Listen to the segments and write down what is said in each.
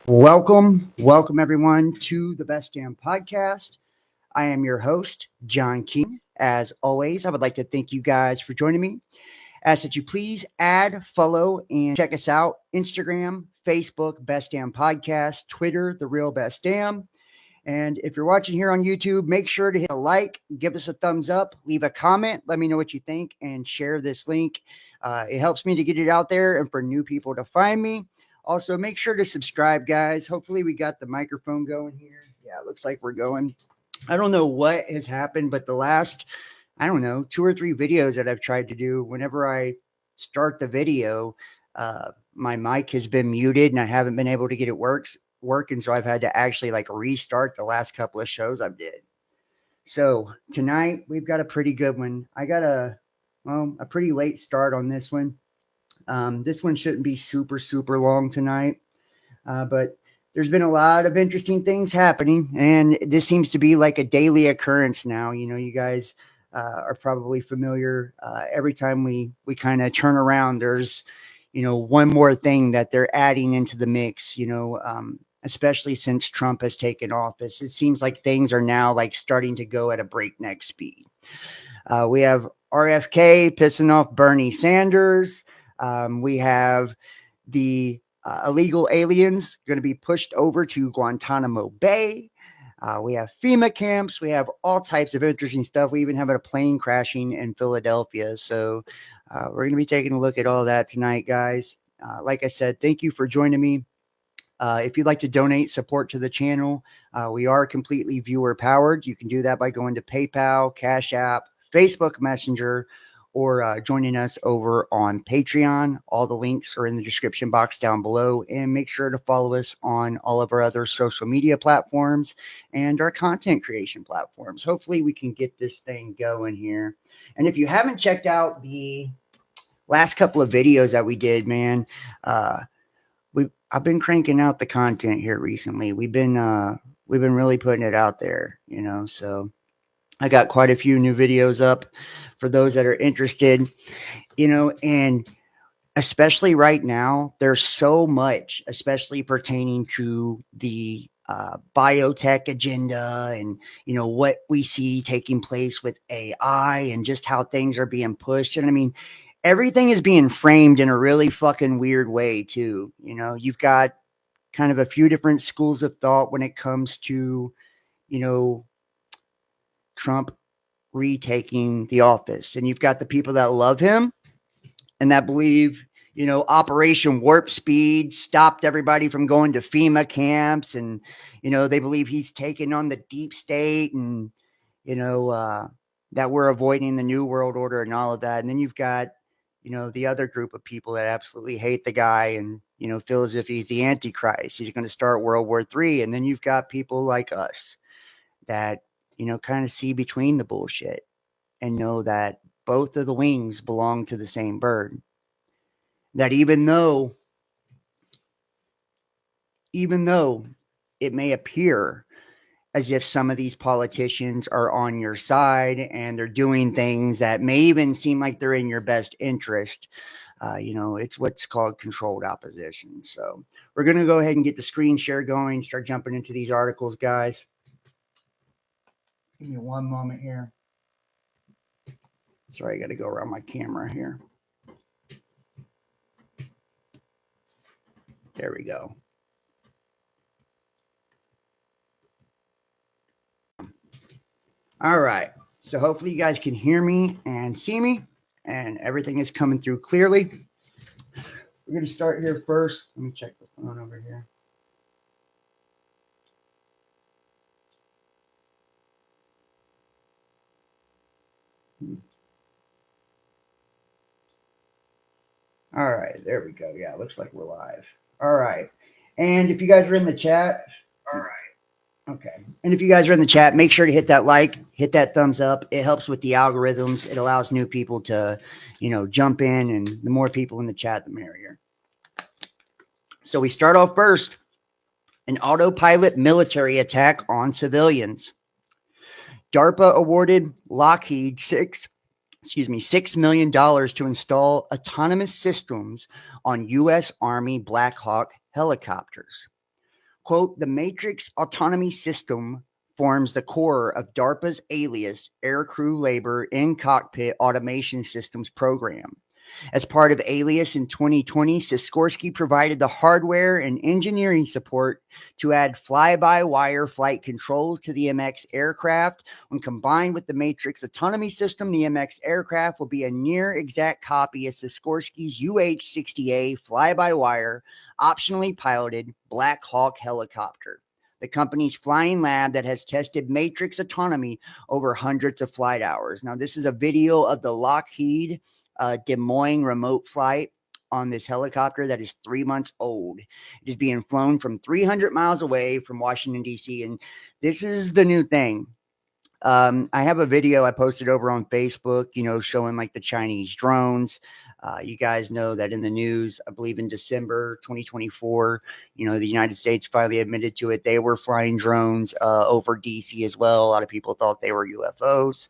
Welcome everyone to the Best Damn Podcast. I am your host, John King. As always, I would like to thank you guys for joining me. Ask that you please add, follow, and check us out. Instagram, Facebook, Best Damn Podcast, Twitter, The Real Best Damn. And if you're watching here on YouTube, make sure to hit a like, give us a thumbs up, leave a comment, let me know what you think, and share this link. It helps me to get it out there and for new people to find me. Also, make sure to subscribe, guys. Hopefully, we got the microphone going here. Yeah, it looks like we're going. I don't know what has happened, but the last, I don't know, 2 or 3 videos that I've tried to do, whenever I start the video, my mic has been muted and I haven't been able to get it working. So I've had to actually like restart the last couple of shows I did. So tonight we've got a pretty good one. I got a pretty late start on this one. This one shouldn't be super long tonight, but there's been a lot of interesting things happening, and this seems to be like a daily occurrence now. You know, you guys are probably familiar. Every time we kind of turn around, there's one more thing that they're adding into the mix. Especially since Trump has taken office, it seems like things are now like starting to go at a breakneck speed. We have RFK pissing off Bernie Sanders. We have the illegal aliens going to be pushed over to Guantanamo Bay. We have FEMA camps. We have all types of interesting stuff. We even have a plane crashing in Philadelphia. So we're going to be taking a look at all that tonight, guys. Like I said, thank you for joining me. If you'd like to donate support to the channel, we are completely viewer powered. You can do that by going to PayPal, Cash App, Facebook Messenger, or joining us over on Patreon. All the links are in the description box down below. And make sure to follow us on all of our other social media platforms and our content creation platforms. Hopefully we can get this thing going here. And if you haven't checked out the last couple of videos that we did, man, I've been cranking out the content here recently. We've been really putting it out there, so I got quite a few new videos up for those that are interested, and especially right now, there's so much, especially pertaining to the biotech agenda and, what we see taking place with AI and just how things are being pushed. And I mean, everything is being framed in a really fucking weird way too. You've got kind of a few different schools of thought when it comes to, Trump retaking the office. And you've got the people that love him and that believe, Operation Warp Speed stopped everybody from going to FEMA camps. And, they believe he's taken on the deep state and, that we're avoiding the New World Order and all of that. And then you've got, the other group of people that absolutely hate the guy and, feel as if he's the Antichrist. He's going to start World War III. And then you've got people like us that, kind of see between the bullshit and know that both of the wings belong to the same bird. That even though it may appear as if some of these politicians are on your side and they're doing things that may even seem like they're in your best interest, it's what's called controlled opposition. So we're going to go ahead and get the screen share going, start jumping into these articles, guys. Give me one moment here. Sorry, I got to go around my camera here. There we go. All right. So hopefully you guys can hear me and see me and everything is coming through clearly. We're going to start here first. Let me check the phone over here. All right, there we go. Yeah, looks like we're live. All right. And if you guys are in the chat, all right. Okay. And if you guys are in the chat, make sure to hit that like, hit that thumbs up. It helps with the algorithms. It allows new people to, jump in, and the more people in the chat, the merrier. So we start off first. An autopilot military attack on civilians. DARPA awarded Lockheed $6 million to install autonomous systems on U.S. Army Black Hawk helicopters. Quote, the Matrix autonomy system forms the core of DARPA's Alias Aircrew Labor in Cockpit Automation Systems program. As part of Alias in 2020, Sikorsky provided the hardware and engineering support to add fly-by-wire flight controls to the MX aircraft. When combined with the Matrix autonomy system, the MX aircraft will be a near exact copy of Sikorsky's UH-60A fly-by-wire, optionally piloted Black Hawk helicopter, the company's flying lab that has tested Matrix autonomy over hundreds of flight hours. Now, this is a video of the Lockheed Des Moines remote flight on this helicopter that is 3 months old. It is being flown from 300 miles away from Washington, D.C. And this is the new thing. I have a video I posted over on Facebook, showing like the Chinese drones. You guys know that in the news, I believe in December 2024, the United States finally admitted to it. They were flying drones over DC as well. A lot of people thought they were UFOs.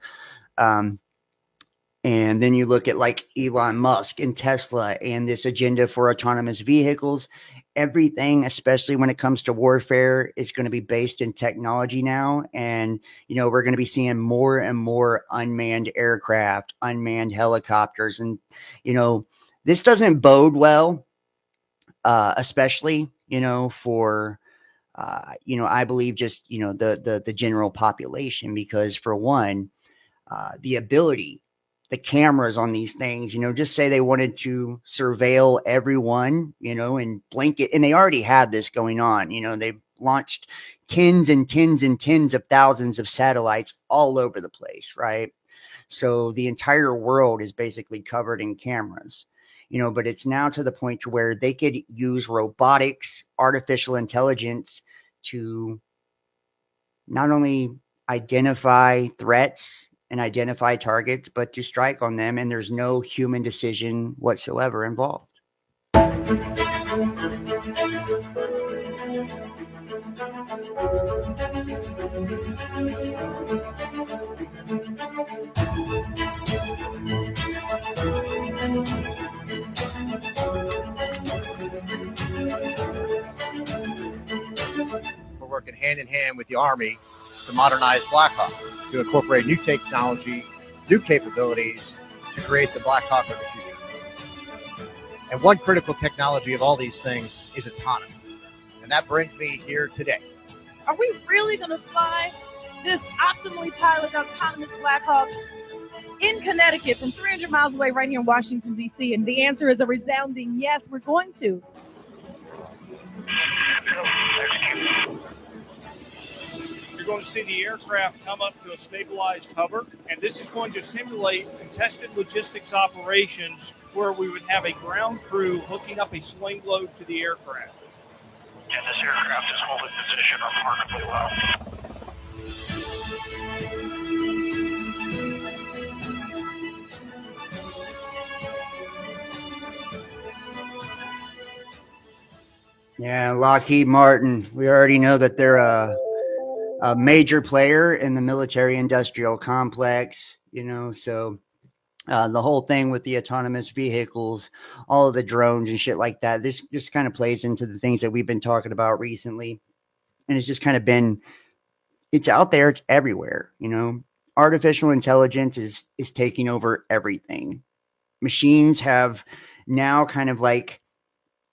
And then you look at like Elon Musk and Tesla and this agenda for autonomous vehicles. Everything, especially when it comes to warfare, is going to be based in technology now. And, we're going to be seeing more and more unmanned aircraft, unmanned helicopters. And, this doesn't bode well, especially, for, I believe just, the general population, because for one, the ability, the cameras on these things, just say they wanted to surveil everyone, and blanket, and they already have this going on. They've launched tens and tens and tens of thousands of satellites all over the place, right? So the entire world is basically covered in cameras, but it's now to the point to where they could use robotics, artificial intelligence to not only identify threats and identify targets, but to strike on them, and there's no human decision whatsoever involved. We're working hand in hand with the Army to modernize Black Hawk, to incorporate new technology, new capabilities to create the Black Hawk of the future. And one critical technology of all these things is autonomy. And that brings me here today. Are we really going to fly this optimally piloted autonomous Black Hawk in Connecticut from 300 miles away right here in Washington, D.C.? And the answer is a resounding yes, we're going to. You're going to see the aircraft come up to a stabilized hover, and this is going to simulate contested logistics operations where we would have a ground crew hooking up a sling load to the aircraft. And this aircraft is holding position remarkably well. Yeah, Lockheed Martin. We already know that they're a major player in the military-industrial complex, so the whole thing with the autonomous vehicles, all of the drones and shit like that, this just kind of plays into the things that we've been talking about recently. And it's just kind of been, it's out there, it's everywhere, Artificial intelligence is taking over everything. Machines have now kind of like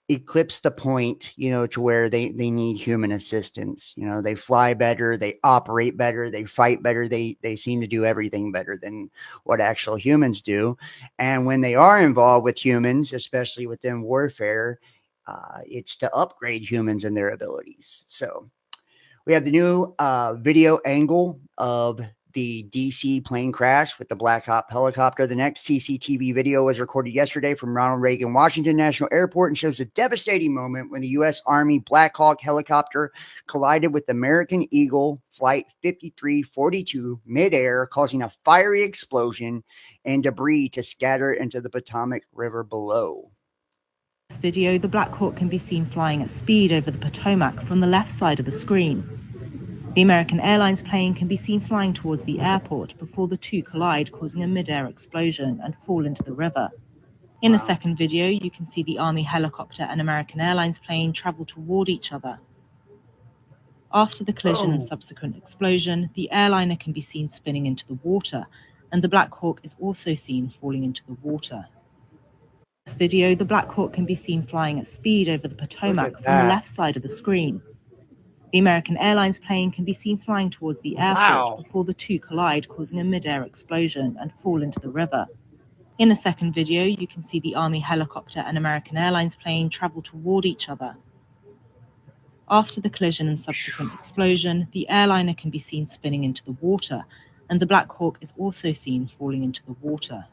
eclipse the point, to where they need human assistance. They fly better, they operate better, they fight better, they seem to do everything better than what actual humans do. And when they are involved with humans, especially within warfare, it's to upgrade humans and their abilities. So we have the new video angle of the DC plane crash with the Black Hawk helicopter. The next CCTV video was recorded yesterday from Ronald Reagan Washington National Airport and shows a devastating moment when the U.S. Army Black Hawk helicopter collided with American Eagle Flight 5342 midair, causing a fiery explosion and debris to scatter into the Potomac River below. In this video, the Black Hawk can be seen flying at speed over the Potomac from the left side of the screen. The American Airlines plane can be seen flying towards the airport before the two collide, causing a mid-air explosion and fall into the river. In the second video, you can see the Army helicopter and American Airlines plane travel toward each other. After the collision and Oh. subsequent explosion, the airliner can be seen spinning into the water, and the Black Hawk is also seen falling into the water. In this video, the Black Hawk can be seen flying at speed over the Potomac from the left side of the screen. The American Airlines plane can be seen flying towards the airport before the two collide, causing a mid-air explosion and fall into the river. In the second video, you can see the Army helicopter and American Airlines plane travel toward each other. After the collision and subsequent explosion, the airliner can be seen spinning into the water, and the Black Hawk is also seen falling into the water.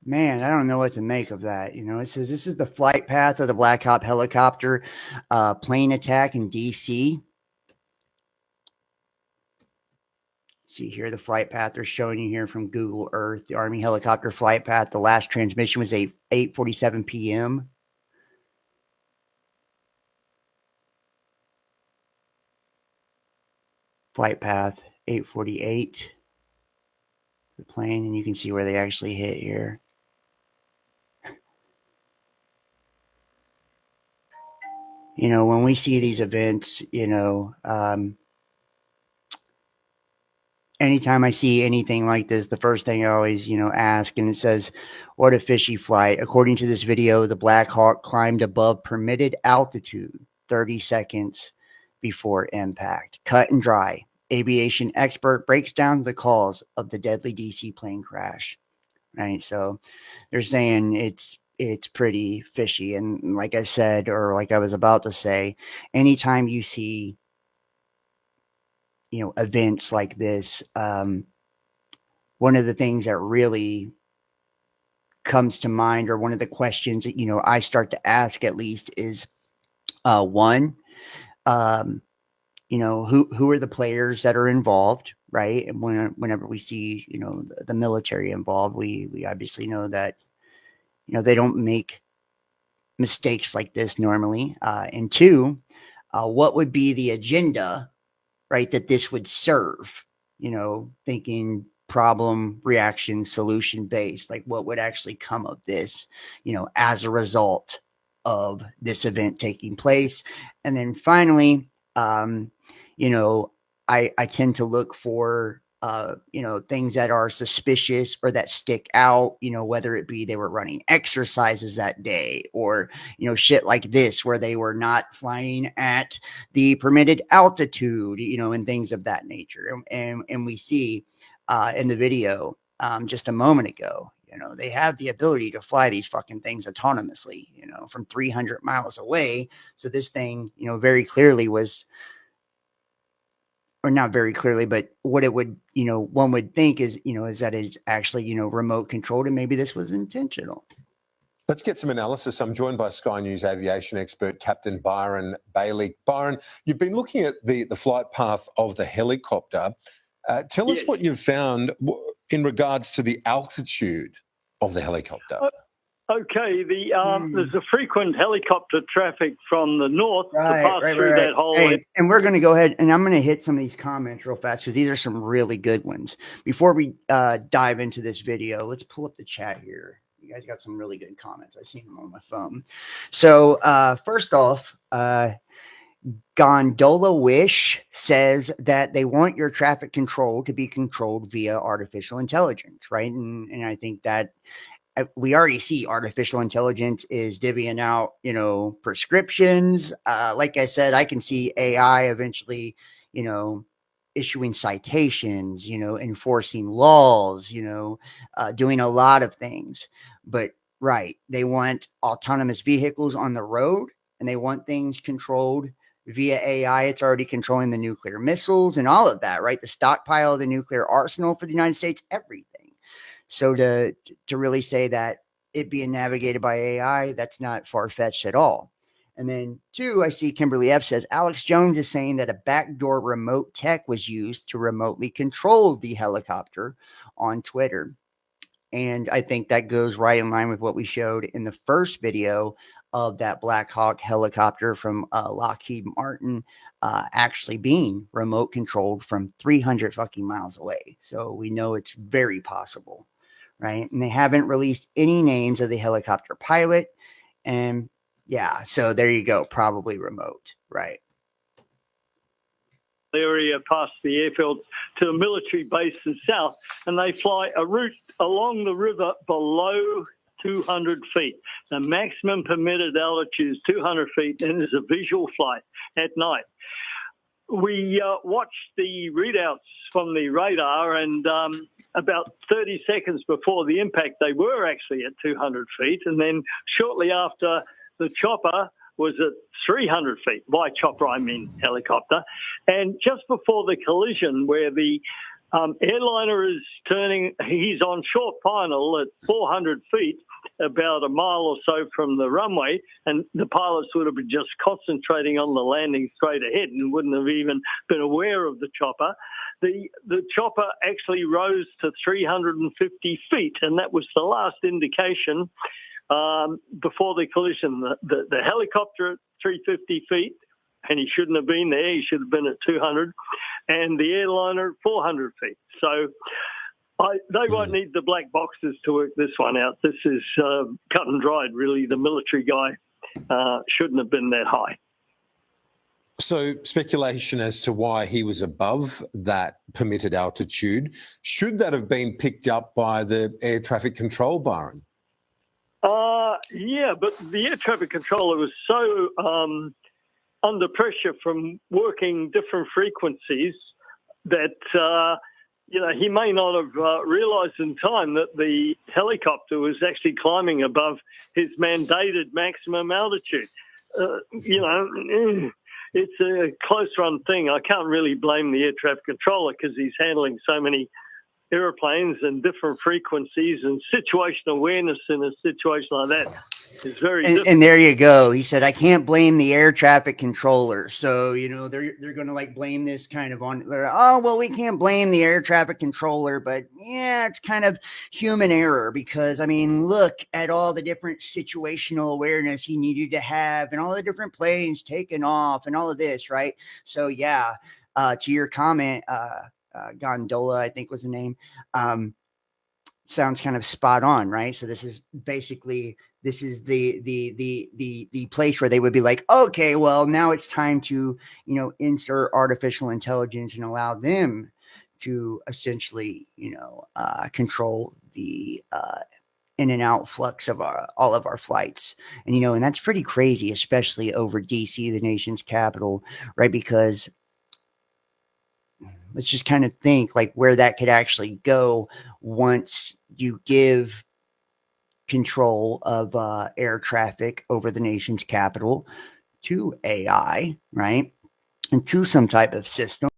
Man, I don't know what to make of that. It says this is the flight path of the Black Hawk helicopter plane attack in D.C. See here, the flight path they're showing you here from Google Earth, the Army helicopter flight path. The last transmission was 8:47 p.m. Flight path 8:48. The plane, and you can see where they actually hit here. When we see these events, anytime I see anything like this, the first thing I always, ask, and it says, what a fishy flight. According to this video, the Black Hawk climbed above permitted altitude 30 seconds before impact. Cut and dry. Aviation expert breaks down the cause of the deadly DC plane crash. Right. So they're saying it's pretty fishy. And like I said, or like I was about to say, anytime you see events like this, one of the things that really comes to mind, or one of the questions that I start to ask at least, is one, who are the players that are involved, right? And whenever we see the military involved, we obviously know that they don't make mistakes like this normally. And two, what would be the agenda, right, that this would serve? Thinking problem, reaction, solution based, like what would actually come of this, as a result of this event taking place. And then finally, I tend to look for things that are suspicious or that stick out, whether it be they were running exercises that day, or, shit like this, where they were not flying at the permitted altitude, and things of that nature. And we see in the video just a moment ago, they have the ability to fly these fucking things autonomously, from 300 miles away. So this thing, very clearly was, or not very clearly, but what it would, one would think is, is that it's actually, remote controlled, and maybe this was intentional. Let's get some analysis. I'm joined by Sky News aviation expert, Captain Byron Bailey. Byron, you've been looking at the flight path of the helicopter. Tell us what you've found in regards to the altitude of the helicopter. Okay, there's a frequent helicopter traffic from the north to pass through that whole. Hey, and we're going to go ahead, and I'm going to hit some of these comments real fast, because these are some really good ones. Before we dive into this video, let's pull up the chat here. You guys got some really good comments. I seen them on my phone. So first off, Gondola Wish says that they want your traffic control to be controlled via artificial intelligence, right? And I think that we already see artificial intelligence is divvying out, prescriptions. Like I said, I can see AI eventually, issuing citations, enforcing laws, doing a lot of things. But right, they want autonomous vehicles on the road, and they want things controlled via AI. It's already controlling the nuclear missiles and all of that, right? The stockpile of the nuclear arsenal for the United States, everything. So to really say that it being navigated by AI, that's not far-fetched at all. And then two, I see Kimberly F says, Alex Jones is saying that a backdoor remote tech was used to remotely control the helicopter on Twitter. And I think that goes right in line with what we showed in the first video of that Black Hawk helicopter from Lockheed Martin actually being remote controlled from 300 fucking miles away. So we know it's very possible, right? And they haven't released any names of the helicopter pilot. And Yeah. So there you go. Probably remote. Right. Area past the airfield to a military base in south, and they fly a route along the river below 200 feet. The maximum permitted altitude is 200 feet, and it's a visual flight at night. We watched the readouts from the radar, and about 30 seconds before the impact, they were actually at 200 feet, and then shortly after, the chopper was at 300 feet. By chopper, I mean helicopter. And just before the collision, where the airliner is turning, he's on short final at 400 feet, about a mile or so from the runway, and the pilots would have been just concentrating on the landing straight ahead and wouldn't have even been aware of the chopper. The chopper actually rose to 350 feet, and that was the last indication before the collision. The helicopter at 350 feet, and he shouldn't have been there. He should have been at 200, and the airliner at 400 feet. So they won't need the black boxes to work this one out. This is cut and dried, really. The military guy shouldn't have been that high. So speculation as to why he was above that permitted altitude. Should that have been picked up by the air traffic control, Byron? Yeah, but the air traffic controller was so under pressure from working different frequencies that, he may not have realised in time that the helicopter was actually climbing above his mandated maximum altitude. It's a close-run thing. I can't really blame the air traffic controller because he's handling so many airplanes and different frequencies, and situational awareness in a situation like that is very difficult. And there you go. He said, I can't blame the air traffic controller. So, they're going to blame this kind of on, oh, well, we can't blame the air traffic controller, but yeah, it's kind of human error because, look at all the different situational awareness he needed to have and all the different planes taking off and all of this, right? So, yeah, to your comment, Gondola, I think was the name, sounds kind of spot on, right? So this is basically the place where they would be like, okay, well, now it's time to insert artificial intelligence and allow them to essentially control the in and out flux of all of our flights. And and that's pretty crazy, especially over DC, the nation's capital, right? Because let's just kind of think where that could actually go once you give control of air traffic over the nation's capital to AI, right? And to some type of system.